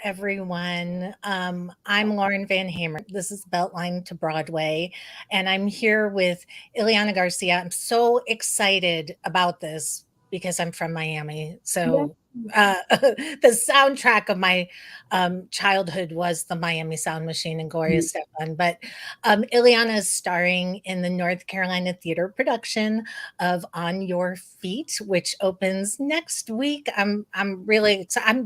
everyone. I'm Lauren Van Hamer. This is Beltline to Broadway, and I'm here with Iliana Garcia. I'm so excited about this because I'm from Miami. Yes. So the soundtrack of my childhood was the Miami Sound Machine and Gloria Stefan. But Iliana is starring in the North Carolina theater production of On Your Feet, which opens next week. I'm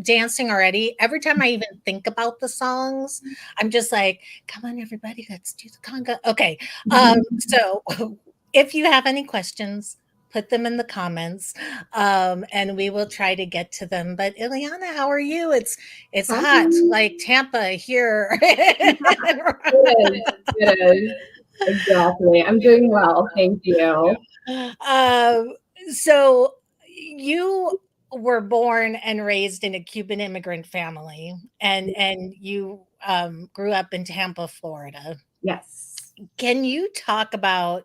dancing already. Every time I even think about the songs, I'm just like, come on, everybody, let's do the conga. Okay. So if you have any questions, put them in the comments, and we will try to get to them. But Ileana, how are you? It's Hi. hot, like Tampa here. It is. It is. Exactly. I'm doing well. Thank you. Um, so you were born and raised in a Cuban immigrant family, and you grew up in Tampa, Florida. Yes. Can you talk about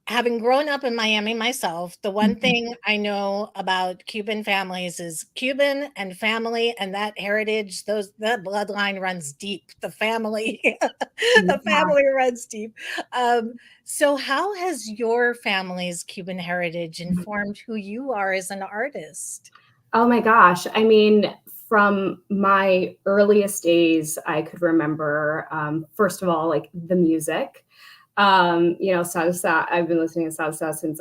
having grown up in Miami myself? The one Mhm. thing I know about Cuban families is Cuban and family, and that heritage, that bloodline runs deep. The family, the Yeah. family runs deep. Um, so, how has your family's Cuban heritage informed who you are as an artist? Oh my gosh. I mean, from my earliest days, I could remember, first of all, like the music. Salsa. I've been listening to salsa since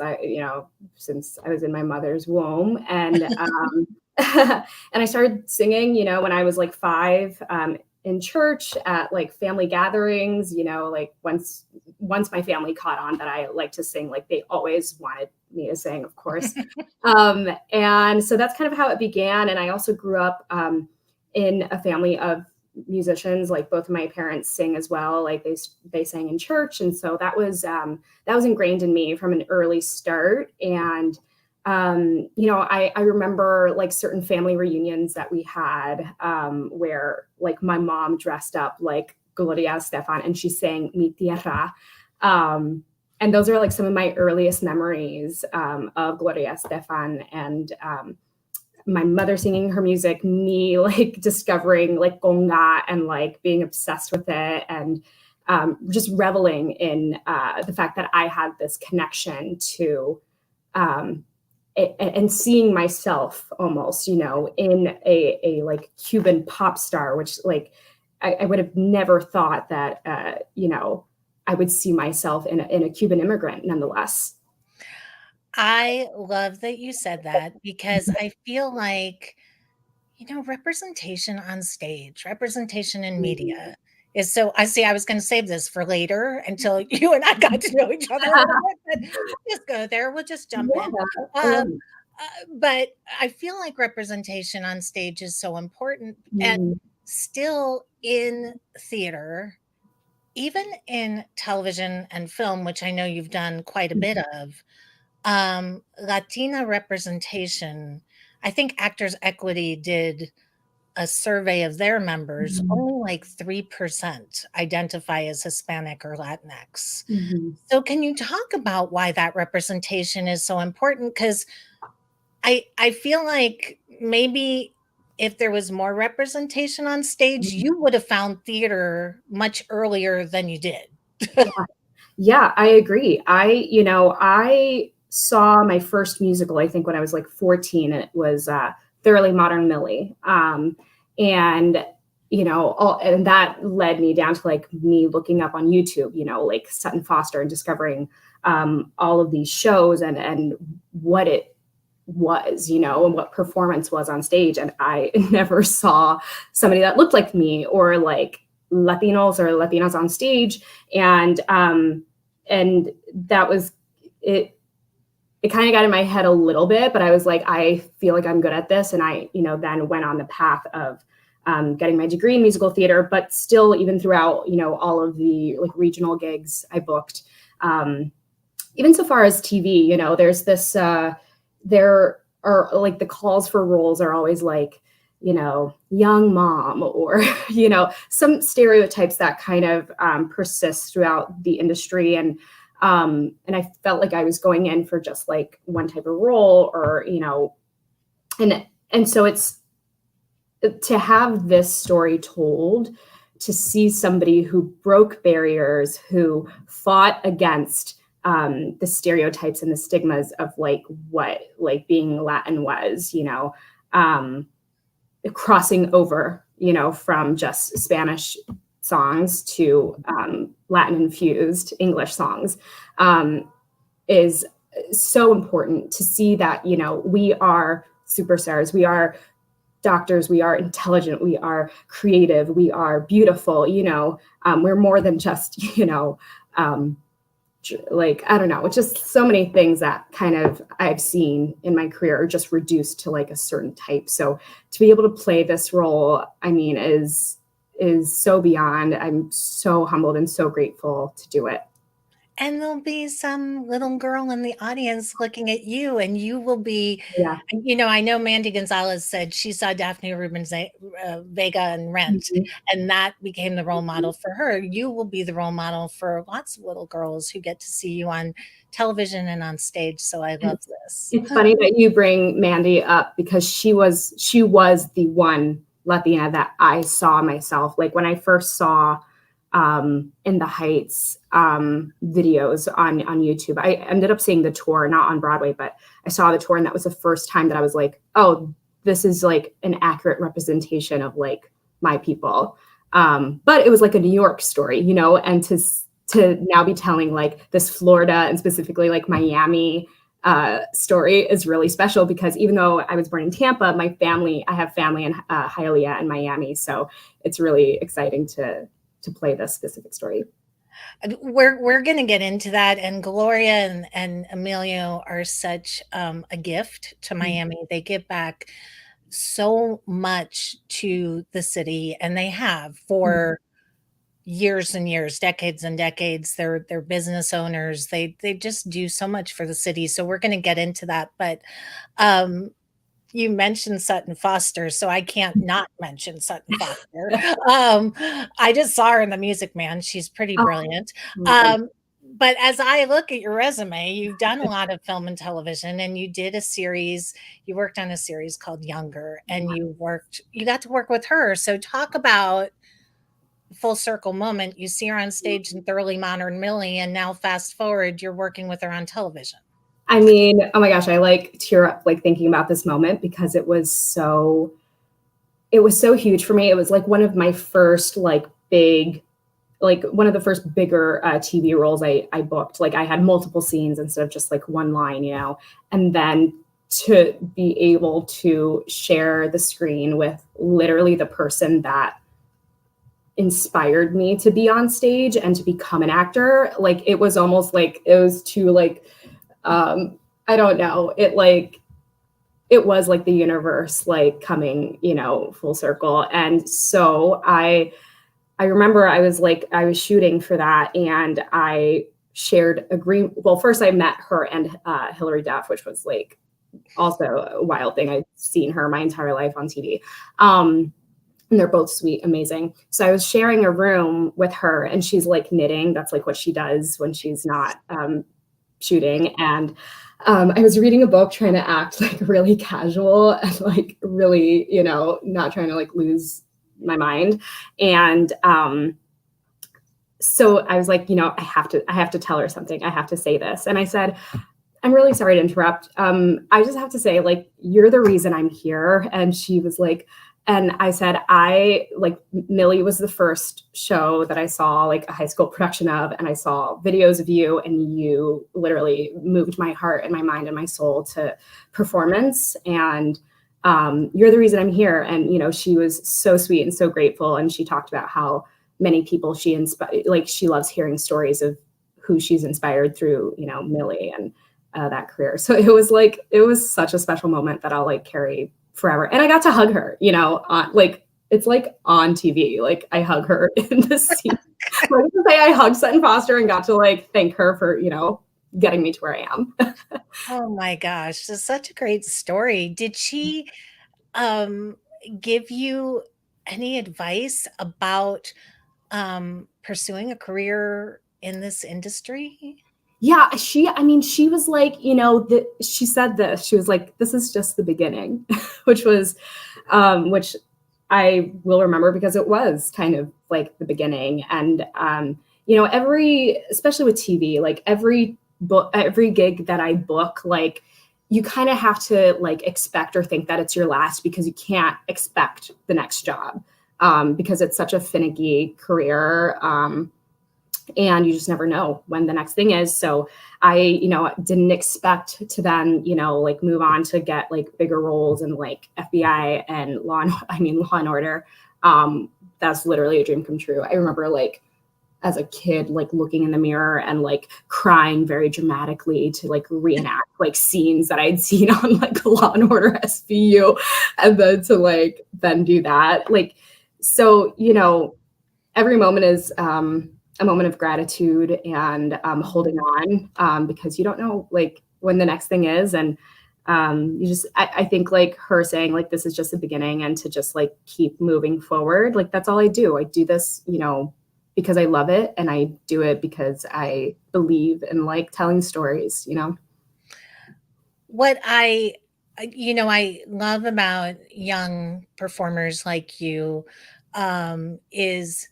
I was in my mother's womb, and and I started singing, when I was like 5, in church at like family gatherings. Like once my family caught on that I like to sing, like they always wanted me to sing, of course. And so that's kind of how it began. And I also grew up in a family of musicians. Like both of my parents sing as well. Like they sang in church, and so that was ingrained in me from an early start. And I remember like certain family reunions that we had, where like my mom dressed up like Gloria Stefan and she sang Mi Tierra. And those are like some of my earliest memories, of Gloria Stefan, and my mother singing her music, me like discovering like conga and like being obsessed with it, and just reveling in the fact that I had this connection to, um, and seeing myself almost, in a like Cuban pop star, which like I would have never thought that, I would see myself in a Cuban immigrant nonetheless. I love that you said that because I feel like, representation on stage, representation in Mhm. media is so I see I was gonna save this for later until you and I got to know each other a little bit, but we'll just go there, we'll just jump Yeah, in. I love Um, it. but I feel like representation on stage is so important, and Mhm. still in theater, even in television and film, which I know you've done quite a bit of, Latina representation, I think Actors Equity did a survey of their members, Mhm. only like 3% identify as Hispanic or Latinx. Mhm. So can you talk about why that representation is so important? Because I feel like maybe if there was more representation on stage, Mhm. you would have found theater much earlier than you did. Yeah. Yeah, I agree. I saw my first musical, I think when I was like 14. It was Thoroughly Modern Millie. And and that led me down to like me looking up on YouTube, like Sutton Foster, and discovering all of these shows, and what it was, and what performance was on stage. And I never saw somebody that looked like me, or like Latinos or Latinas on stage. And that was it. It kind of got in my head a little bit, but I was like, I feel like I'm good at this. And I, then went on the path of getting my degree in musical theater. But still, even throughout, all of the like regional gigs I booked, even so far as TV, there's this, there are like the calls for roles are always like, young mom, or, some stereotypes that kind of persist throughout the industry. And I felt like I was going in for just like one type of role, or, and so to have this story told, to see somebody who broke barriers, who fought against the stereotypes and the stigmas of like what like being Latin was, um, crossing over, from just Spanish songs to Latin infused English songs, is so important to see that, we are superstars, we are doctors, we are intelligent, we are creative, we are beautiful, we're more than just, like, I don't know, it's just so many things that kind of I've seen in my career are just reduced to like a certain type. So to be able to play this role, I mean, is so beyond. I'm so humbled and so grateful to do it. And there'll be some little girl in the audience looking at you, and you will be, Yeah. I know Mandy Gonzalez said she saw Daphne Rubens Vega in Rent, Mhm. and that became the role model for her. You will be the role model for lots of little girls who get to see you on television and on stage. So I love this. It's funny that you bring Mandy up because she was the one Latina that I saw myself. Like when I first saw In the Heights videos on YouTube, I ended up seeing the tour, not on Broadway, but I saw the tour, and that was the first time that I was like, oh, this is like an accurate representation of like my people. But it was like a New York story, and to now be telling like this Florida and specifically like Miami story is really special, because even though I was born in Tampa, I have family in Hialeah and Miami. So it's really exciting to play this specific story. We're gonna get into that, and Gloria and Emilio are such a gift to Miami. They give back so much to the city, and they have for years and years, decades and decades. They're business owners. They just do so much for the city. So we're gonna get into that. But um you mentioned Sutton Foster, so I can't not mention Sutton Foster. Um, I just saw her in The Music Man. She's pretty Oh brilliant. my goodness. But as I look at your resume, you've done a lot of film and television, and you worked on a series called Younger, and you got to work with her. So talk about full circle moment. You see her on stage in Thoroughly Modern Millie, and now fast forward, you're working with her on television. I mean, oh my gosh, I like tear up like thinking about this moment because it was so huge for me. It was like one of my first one of the first bigger TV roles I booked. Like I had multiple scenes instead of just like one line, and then to be able to share the screen with literally the person that inspired me to be on stage and to become an actor. Like it was almost like it was too like, I don't know, it was like the universe like coming, full circle. And so I remember I was shooting for that, and I shared a green. Well, first I met her and Hilary Duff, which was like also a wild thing. I'd seen her my entire life on TV. And they're both sweet, amazing. So I was sharing a room with her, and she's like knitting. That's like what she does when she's not shooting. And I was reading a book, trying to act like really casual and like really, not trying to like lose my mind. And so I was like, I have to tell her something. I have to say this. And I said, I'm really sorry to interrupt. I just have to say, like, you're the reason I'm here. And she was like, and I said, Millie was the first show that I saw, like a high school production of, and I saw videos of you, and you literally moved my heart and my mind and my soul to performance. And you're the reason I'm here. And, she was so sweet and so grateful. And she talked about how many people she inspired, like she loves hearing stories of who she's inspired through, Millie and that career. So it was such a special moment that I'll like carry forever. And I got to hug her, it's like on TV. Like I hug her in the scene. I hugged Sutton Foster and got to like thank her for, getting me to where I am. Oh my gosh, that's such a great story. Did she um give you any advice about pursuing a career in this industry? Yeah, she was like, she said this. She was like, this is just the beginning, which I will remember because it was kind of like the beginning. And, especially with TV, like every gig that I book, like you kind of have to like expect or think that it's your last because you can't expect the next job, because it's such a finicky career. And you just never know when the next thing is. So I, didn't expect to then, like move on to get like bigger roles in like FBI and Law and Order. That's literally a dream come true. I remember like as a kid, like looking in the mirror and like crying very dramatically to like reenact like scenes that I'd seen on like Law and Order SVU, and then to like then do that. Like, so, every moment is a moment of gratitude and holding on, because you don't know like when the next thing is. And I think like her saying like this is just the beginning and to just like keep moving forward. Like that's all I do. I do this, because I love it, and I do it because I believe in like telling stories. What I love about young performers like you, is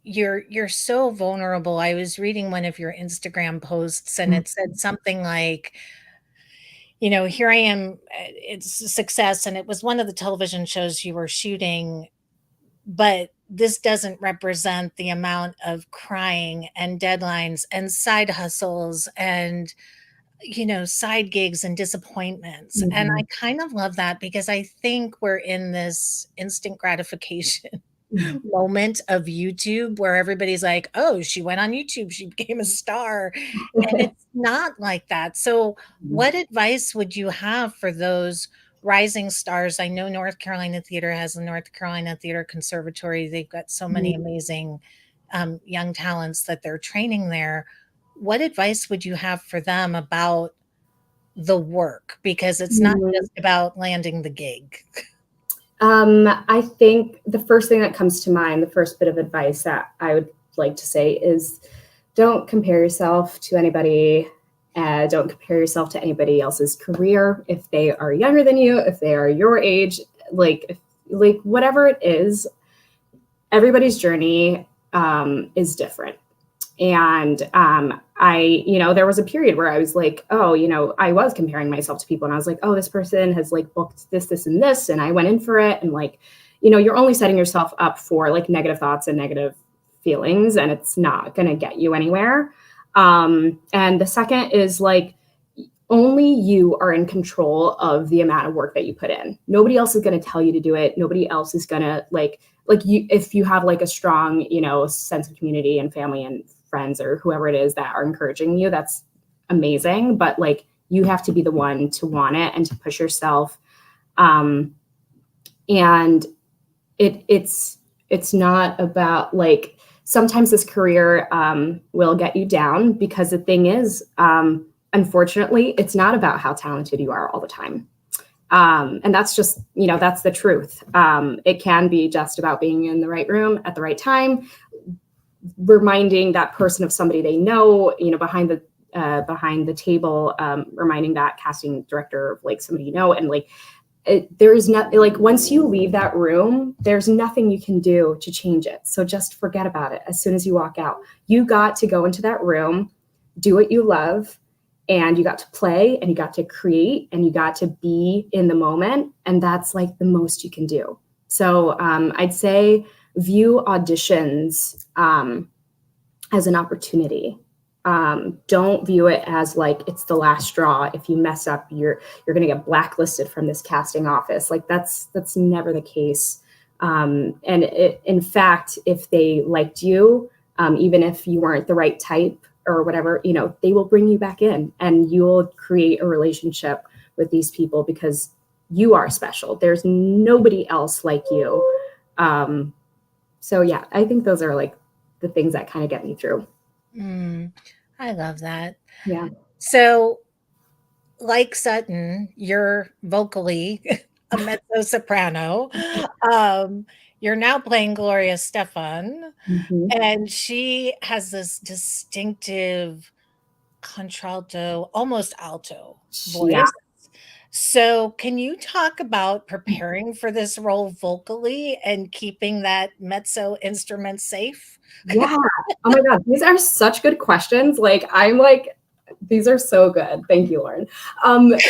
you're so vulnerable. I was reading one of your Instagram posts and it said something like, here I am, it's a success, and it was one of the television shows you were shooting, but this doesn't represent the amount of crying and deadlines and side hustles and side gigs and disappointments. And I Mhm. kind of love that because I think we're in this instant gratification Mhm. moment of YouTube where everybody's like, "Oh, she went on YouTube, she became a star." And it's not like that. So, what advice would you have for those rising stars? I know North Carolina Theater has the North Carolina Theater Conservatory. They've got so many amazing young talents that they're training there. What advice would you have for them about the work? Because it's not Mhm. just about landing the gig. I think the first thing that comes to mind, the first bit of advice that I would like to say is don't compare yourself to anybody. Don't compare yourself to anybody else's career. If they are younger than you, if they are your age, like whatever it is, everybody's journey is different. And there was a period where I was like, oh, I was comparing myself to people, and I was like, oh, this person has like booked this, and this, and I went in for it. And like, you're only setting yourself up for like negative thoughts and negative feelings, and it's not going to get you anywhere. And the second is like, only you are in control of the amount of work that you put in. Nobody else is going to tell you to do it. Nobody else is going to like you, if you have like a strong, sense of community and family and friends or whoever it is that are encouraging you, that's amazing. But like, you have to be the one to want it and to push yourself. And it's not about like, sometimes this career will get you down, because the thing is, unfortunately, it's not about how talented you are all the time. And that's just, that's the truth. It can be just about being in the right room at the right time, reminding that person of somebody they know, behind the table, reminding that casting director of like somebody and like, there is not like, once you leave that room, there's nothing you can do to change it. So just forget about it. As soon as you walk out, you got to go into that room, do what you love, and you got to play, and you got to create, and you got to be in the moment. And that's like the most you can do. So I'd say view auditions as an opportunity. Don't view it as like it's the last straw. If you mess up, you're going to get blacklisted from this casting office. Like that's never the case. In fact, if they liked you, even if you weren't the right type or whatever, they will bring you back in, and you'll create a relationship with these people because you are special. There's nobody else like you. So yeah, I think those are like the things that kind of get me through. I love that. Yeah. So, like Sutton, you're vocally a mezzo soprano. Um, you're now playing Gloria Stefan, Mhm. and she has this distinctive contralto, almost alto Yeah. voice. So, can you talk about preparing for this role vocally and keeping that mezzo instrument safe? Yeah. Oh my god, these are such good questions. Like, I'm like, these are so good. Thank you, Lauren. Um, it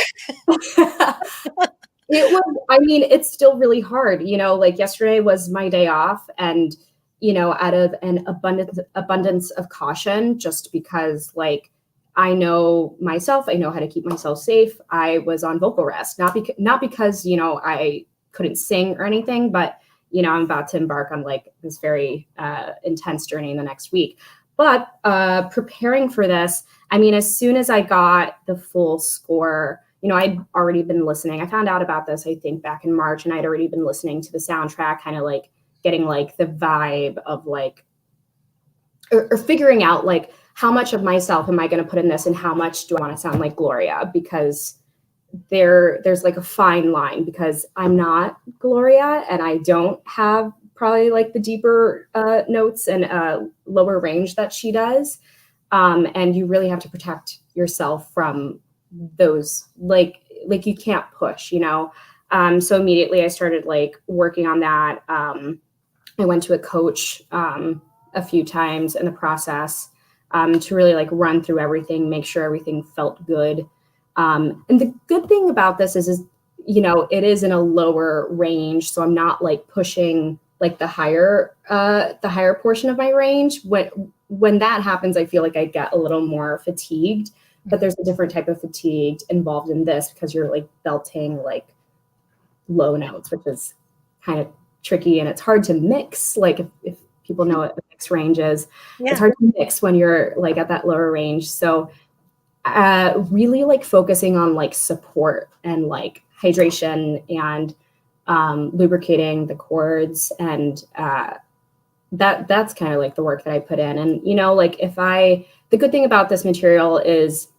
was, I mean, it's still really hard, like yesterday was my day off and, out of an abundance of caution, just because like I know myself, I know how to keep myself safe. I was on vocal rest, not because, I couldn't sing or anything, but I'm about to embark on like this very intense journey in the next week. But preparing for this, I mean, as soon as I got the full score, I'd already been listening. I found out about this, I think, back in March, and I'd already been listening to the soundtrack, kind of like getting like the vibe of like, or figuring out like how much of myself am I going to put in this, and how much do I want to sound like Gloria? Because there's like a fine line, because I'm not Gloria and I don't have probably like the deeper notes and lower range that she does. And you really have to protect yourself from those, like you can't push, so immediately I started like working on that. I went to a coach a few times in the process, to really like run through everything, make sure everything felt good. And the good thing about this is it is in a lower range, so I'm not like pushing like the higher portion of my range. When that happens, I feel like I get a little more fatigued, but there's a different type of fatigue involved in this, because you're like belting like low notes, which is kind of tricky, and it's hard to mix. Like if people know what the mix range is, it's Yeah. hard to mix when you're like at that lower range. So really like focusing on like support and like hydration and lubricating the cords, and that's kind of like the work that I put in. And like the good thing about this material is,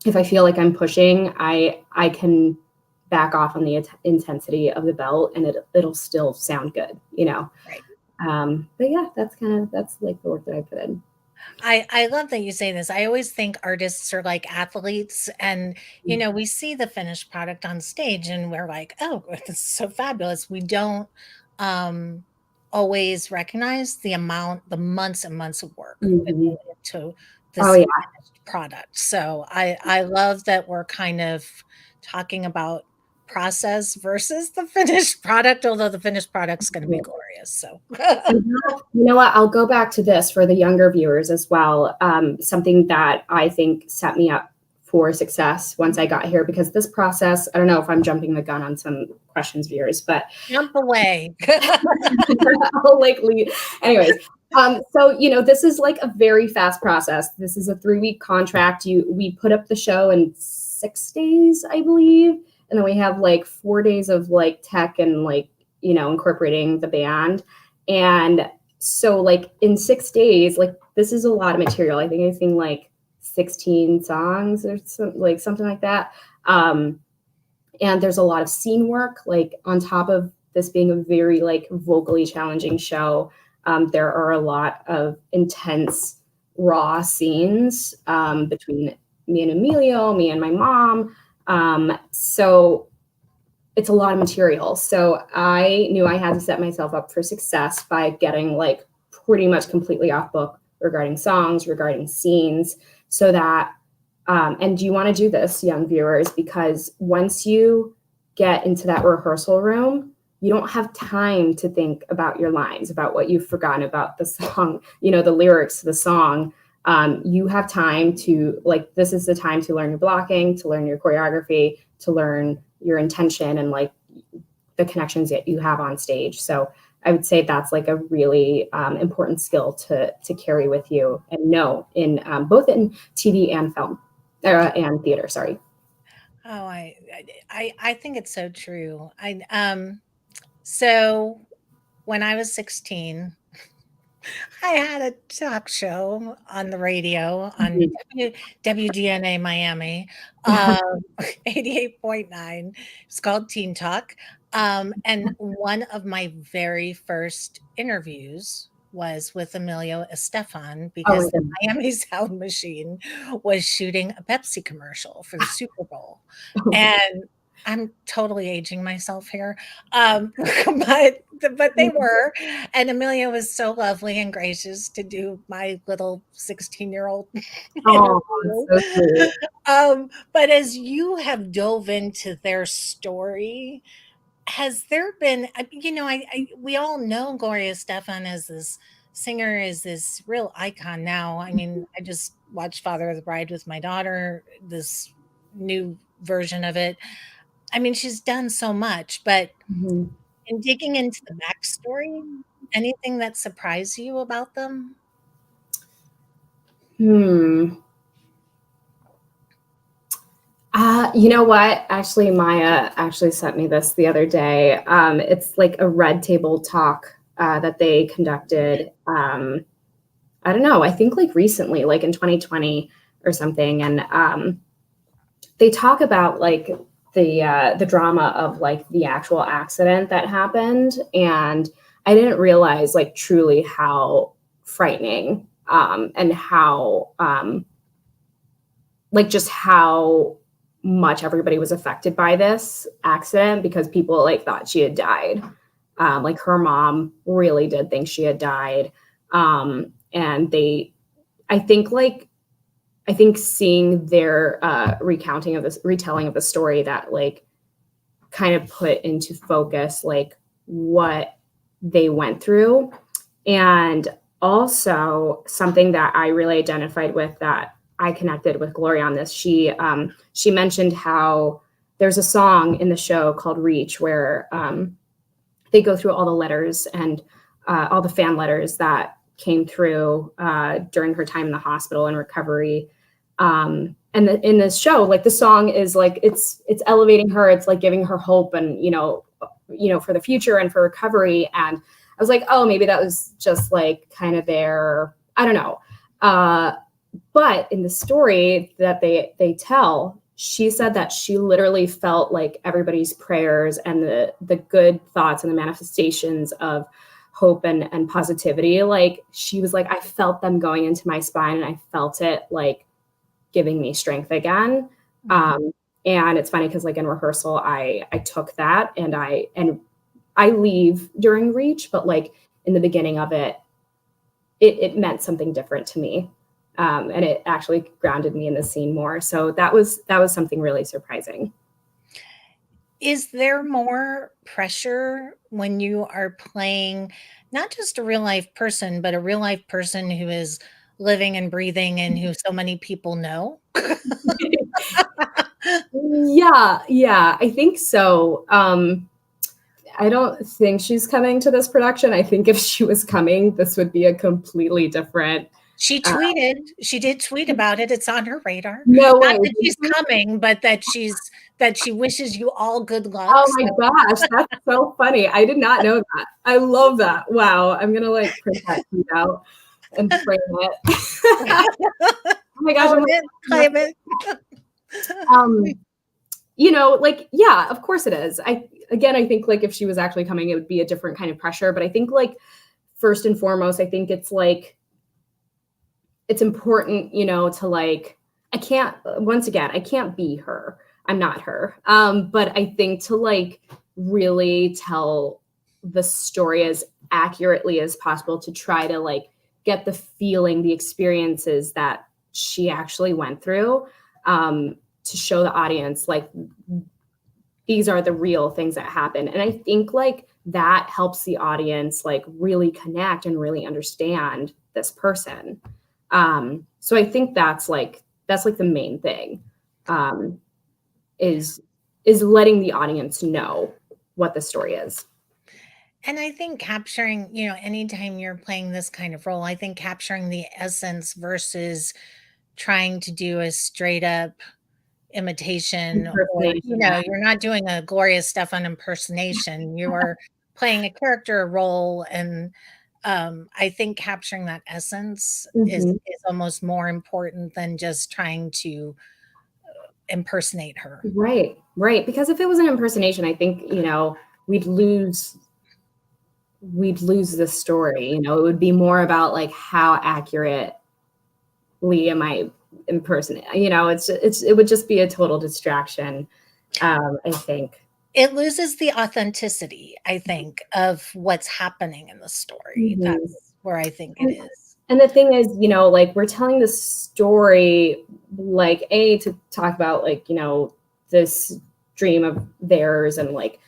if I feel like I'm pushing, I can back off on the intensity of the belt, and it'll still sound good. Right. But yeah, that's like the work that I put in. I love that you say this. I always think artists are like athletes, and we see the finished product on stage and we're like, "Oh, this is so fabulous." We don't um always recognize the months and months of work that Mhm. go into Oh this yeah. finished product. So I love that we're kind of talking about process versus the finished product, although the finished product's going to be glorious. So And you know what? I'll go back to this for the younger viewers as well. Something that I think set me up for success once I got here, because this process, I don't know if I'm jumping the gun on some questions, viewers, but jump away. I'll like leave. Anyways, so this is like a very fast process. This is a 3-week contract. We put up the show in 6 days, I believe, and then we have like 4 days of like tech and like incorporating the band. And so like in 6 days, like this is a lot of material. I think I sing like 16 songs or something like that. And there's a lot of scene work, like on top of this being a very like vocally challenging show. There are a lot of intense raw scenes between me and Emilio, me and my mom. So it's a lot of material. So I knew I had to set myself up for success by getting like pretty much completely off book regarding songs, regarding scenes, so that and you want to do this, young viewers, because once you get into that rehearsal room, you don't have time to think about your lines, about what you've forgotten about the song, the lyrics to the song. You have time to, like, this is the time to learn your blocking, to learn your choreography, to learn your intention, and like the connections that you have on stage. So I would say that's like a really important skill to carry with you and know in both in TV and film and theater. Sorry. Oh, I think it's so true. So when I was 16, I had a talk show on the radio on Mhm. WDNA Miami, um, 88.9. It's called Teen Talk. And one of my very first interviews was with Emilio Estefan, Oh my because the goodness. Miami Sound Machine was shooting a Pepsi commercial for the Super Bowl. Oh my And I'm totally aging myself here. But they were, and Amelia was so lovely and gracious to do my little 16-year-old Oh, it's interview. so sweet. But as you have dove into their story, has there been, we all know Gloria Estefan as this singer, is this real icon now. I mean, I just watched Father of the Bride with my daughter, this new version of it. I mean, she's done so much, but Mhm. in digging into the backstory, anything that surprised you about them? Hmm. You know what? Actually, Maya actually sent me this the other day. It's like a Red Table Talk that they conducted. I don't know. I think like recently, like in 2020 or something, and they talk about like the drama of like the actual accident that happened, and I didn't realize like truly how frightening and how like just how much everybody was affected by this accident because people like thought she had died. Like her mom really did think she had died. And they, I think like, I think seeing their recounting of this retelling of the story that like kind of put into focus like what they went through. And also something that I really identified with that I connected with Gloria on this. She mentioned how there's a song in the show called Reach where they go through all the letters and all the fan letters that came through during her time in the hospital and recovery. And in this show, like the song is like it's elevating her. It's like giving her hope and for the future and for recovery. And I was like, oh, maybe that was just like kind of their, I don't know. But in the story that they tell, she said that she literally felt like everybody's prayers and the good thoughts and the manifestations of hope and positivity. Like she was like, I felt them going into my spine and I felt it like giving me strength again. Mhm. And it's funny because like in rehearsal, I took that and I leave during Reach, but like in the beginning of it, it meant something different to me. And it actually grounded me in the scene more. So that was something really surprising. Is there more pressure when you are playing not just a real life person, but a real life person who is living and breathing and who so many people know? Yeah, yeah, I think so. I don't think she's coming to this production. I think if she was coming, this would be a completely different. Uh, She did tweet about it, it's on her radar. no Not way. that she's coming, but that she wishes you all good luck, Oh so my gosh, that's so funny. I did not know that. I love that. Wow, I'm gonna like print that tweet out and frame it. Oh my gosh, I'm own like, it, claim it. um, like, yeah, of course it is. I think like if she was actually coming, it would be a different kind of pressure. But I think like first and foremost, I think it's like it's important, to like I can't once again, I can't be her. I'm not her. But I think to like really tell the story as accurately as possible to try to like get the feeling, the experiences that she actually went through, to show the audience like these are the real things that happen. And I think like that helps the audience like really connect and really understand this person. So I think that's like the main thing, um, is is letting the audience know what the story is. And I think capturing, anytime you're playing this kind of role, I think capturing the essence versus trying to do a straight up imitation, or, Impersonation, yeah. you're not doing a Gloria Stefan impersonation. You are playing a character role, and I think capturing that essence Mhm. is almost more important than just trying to impersonate her. Right, right. Because if it was an impersonation, I think we'd lose we'd lose the story. It would be more about like how accurately am I impersonate. It would just be a total distraction. I think. It loses the authenticity, I think, of what's happening in the story. Mhm. That's where I think it And is. and the thing is, like we're telling this story, like to talk about like, this dream of theirs and like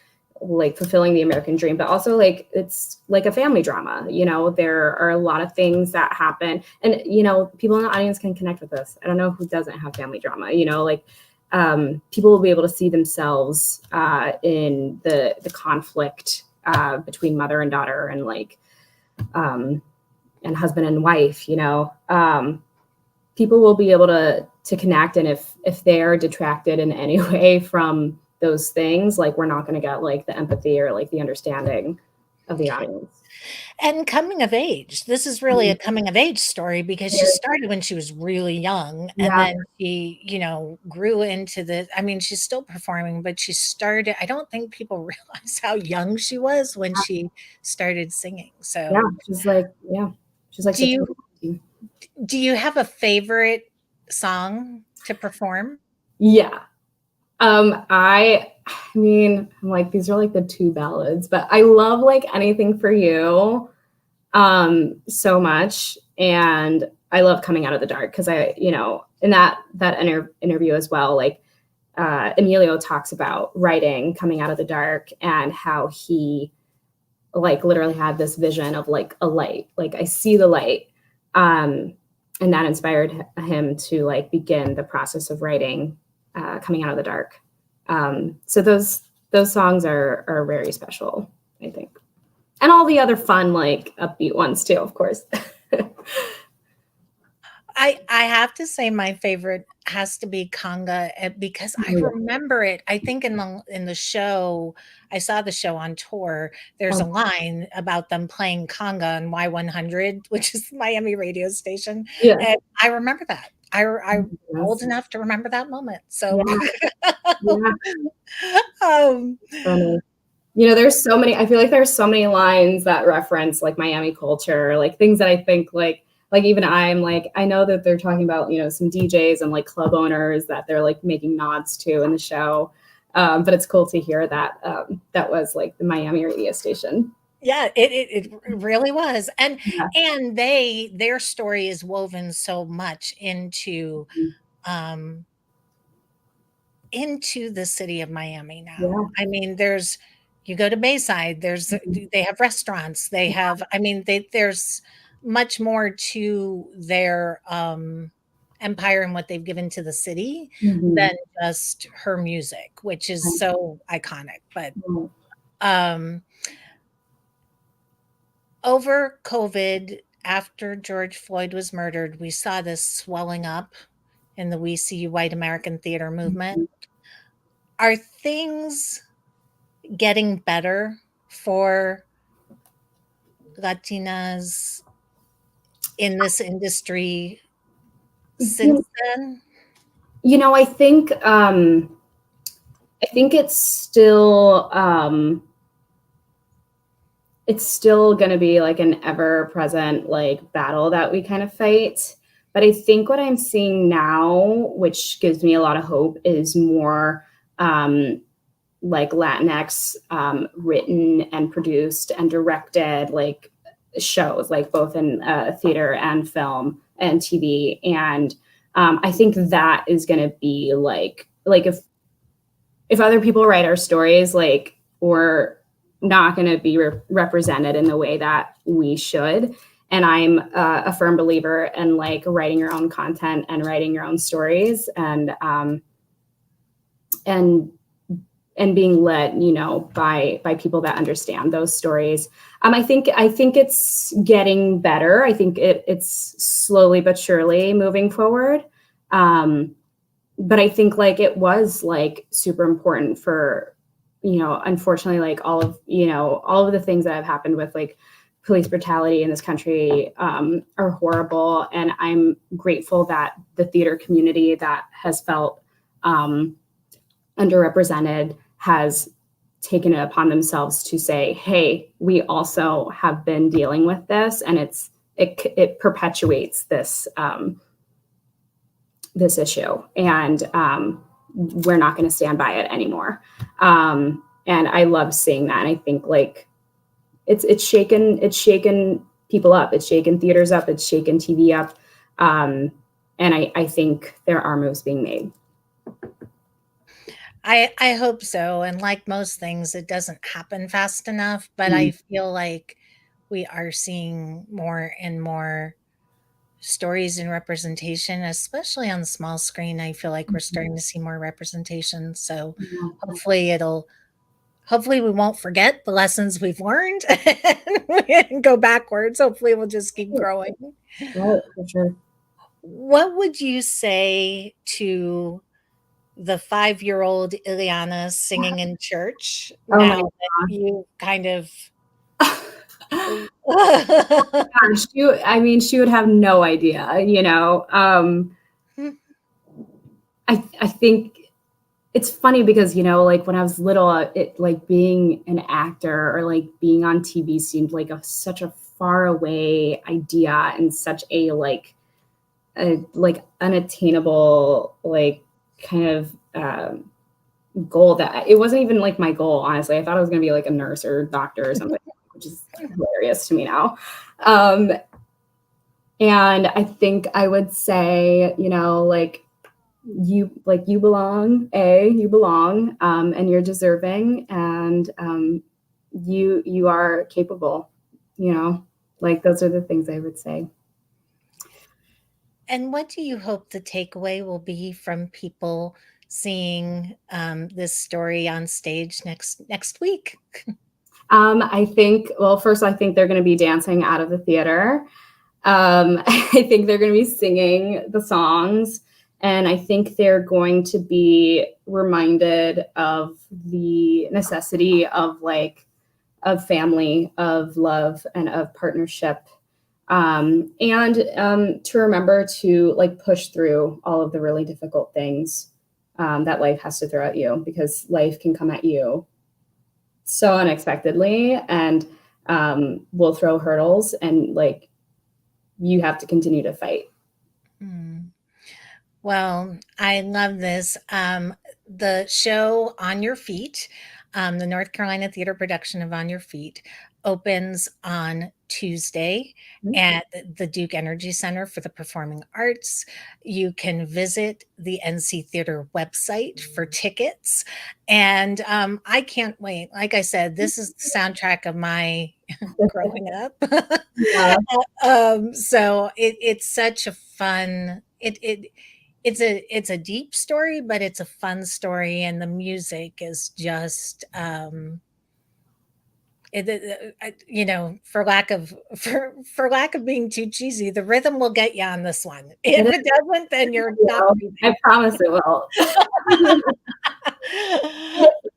fulfilling the American dream, but also like it's like a family drama. There are a lot of things that happen, and people in the audience can connect with this. I don't know who doesn't have family drama. Like people will be able to see themselves in the conflict between mother and daughter, and um, and husband and wife. People will be able to connect, and if they're detracted in any way from those things, like we're not going to get like the empathy or like the understanding of the audience. And coming of age. This is really a coming of age story because she started when she was really young, and Yeah, then she, grew into I mean, she's still performing, but she started I don't think people realize how young she was when she started singing. yeah, So, she's like do you 16. do you have a favorite song to perform? Yeah. I mean, I'm like, these are like the two ballads, but I love like Anything for You so much. And I love Coming Out of the Dark because in that interview as well, like Emilio talks about writing Coming Out of the Dark and how he like literally had this vision of like a light, like I see the light. Um, and that inspired him to like begin the process of writing Coming Out of the Dark. So those songs are very special, I think, and all the other fun like upbeat ones too, of course. I have to say my favorite has to be Conga, because I remember it. I think in the show, I saw the show on tour. There's a Oh, line about them playing Conga on Y100, which is the Miami radio station, yeah. and I remember that. I'm old Yes. enough to remember that moment. Yeah. So, Yeah. um, Funny. There's so many. I feel like there's so many lines that reference like Miami culture, like things that I think like even I'm like I know that they're talking about some DJs and like club owners that they're like making nods to in the show, but it's cool to hear that that was like the Miami radio station. yeah, it really was, Yeah. and their story is woven so much um into the city of Miami now. Yeah. I mean, you go to Bayside, they have restaurants, they have I mean, there's much more to their, empire and what they've given to the city Mhm. than just her music, which is so iconic, but, Mhm. um, over COVID, after George Floyd was murdered, we saw this swelling up in the We See You White American Theater movement. Are things getting better for Latinas in this industry since You, then? I think it's still going to be like an ever present like battle that we kind of fight. But I think what I'm seeing now, which gives me a lot of hope, is more like Latinx written and produced and directed like shows, like both in theater and film and TV. And I think that is going to be like if other people write our stories, like we're not going to be represented in the way that we should. And I'm a firm believer in like writing your own content and writing your own stories, and and being led, by people that understand those stories. I think it's getting better. I think it's slowly but surely moving forward. But I think like it was like super important for, unfortunately, like all of the things that have happened with like police brutality in this country are horrible. And I'm grateful that the theater community that has felt underrepresented has taken it upon themselves to say, hey, we also have been dealing with this, and it perpetuates this issue. And we're not going to stand by it anymore. And I love seeing that. And I think like it's shaken people up. It's shaken theaters up. It's shaken TV up. And I think there are moves being made. I hope so, and like most things, it doesn't happen fast enough, but I feel like we are seeing more and more stories and representation, especially on the small screen. I feel like we're starting to see more representation, so hopefully it'll hopefully we won't forget the lessons we've learned and go backwards. Hopefully we'll just keep growing. Right, for sure. What would you say to the 5-year-old Iliana singing in church Oh my now that you kind of gosh, I mean, she would have no idea, you know. I think it's funny because, you know, like when I was little, it like being an actor or like being on TV seemed like such a far away idea and such a like unattainable like kind of goal that it wasn't even like my goal, honestly. I thought I was going to be like a nurse or doctor or something, which is hilarious to me now. And I think I would say, you know, like you belong, you belong, and you're deserving, and you are capable, you know, like those are the things I would say. And what do you hope the takeaway will be from people seeing this story on stage next week? I think, well, first, I think they're going to be dancing out of the theater. I think they're going to be singing the songs. And I think they're going to be reminded of the necessity of of family, of love, and of partnership. And to remember to like push through all of the really difficult things that life has to throw at you, because life can come at you so unexpectedly and will throw hurdles, and like you have to continue to fight. Hmm. Well, I love this. The show On Your Feet, the North Carolina theater production of On Your Feet, opens on Tuesday at the Duke Energy Center for the Performing Arts. You can visit the NC Theater website for tickets. And I can't wait. Like I said, this is the soundtrack of my growing up. Yeah. So it's such a fun, it's a deep story, but it's a fun story, and the music is just you know, for lack of being too cheesy, the rhythm will get you on this one. If it doesn't, then you're not I promise it will.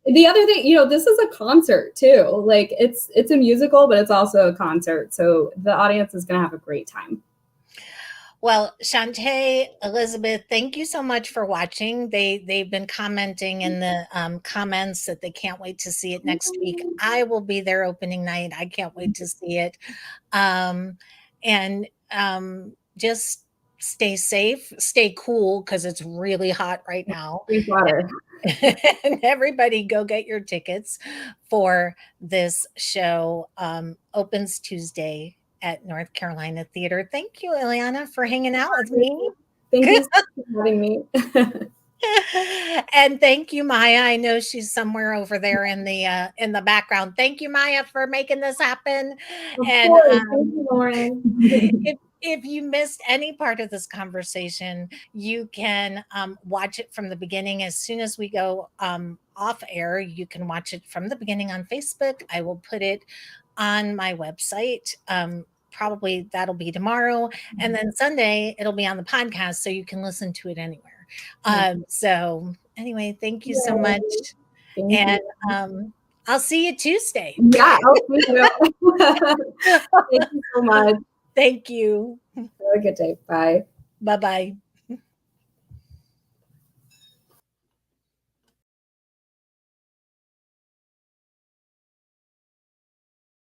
The other thing, you know, this is a concert too. Like it's a musical, but it's also a concert. So the audience is going to have a great time. Well, Shantae, Elizabeth, thank you so much for watching. They've been commenting in the comments that they can't wait to see it next week. I will be there opening night. I can't wait to see it. Um, and just stay safe, stay cool because it's really hot right now. Drink water. And everybody go get your tickets for this show. Opens Tuesday at North Carolina Theater. Thank you, Iliana, for hanging out with me. Thank you so much for having me. And thank you, Maya. I know she's somewhere over there in the background. Thank you, Maya, for making this happen. Of And course. Thank you, Lauren. if you missed any part of this conversation, you can watch it from the beginning. As soon as we go off air, you can watch it from the beginning on Facebook. I will put it on my website. Probably that'll be tomorrow. And then Sunday, it'll be on the podcast, so you can listen to it anywhere. So anyway, thank you so much. Thank And you. I'll see you Tuesday. Yeah, I'll see you. Thank you so much. Thank you. Have a good day. Bye. Bye bye.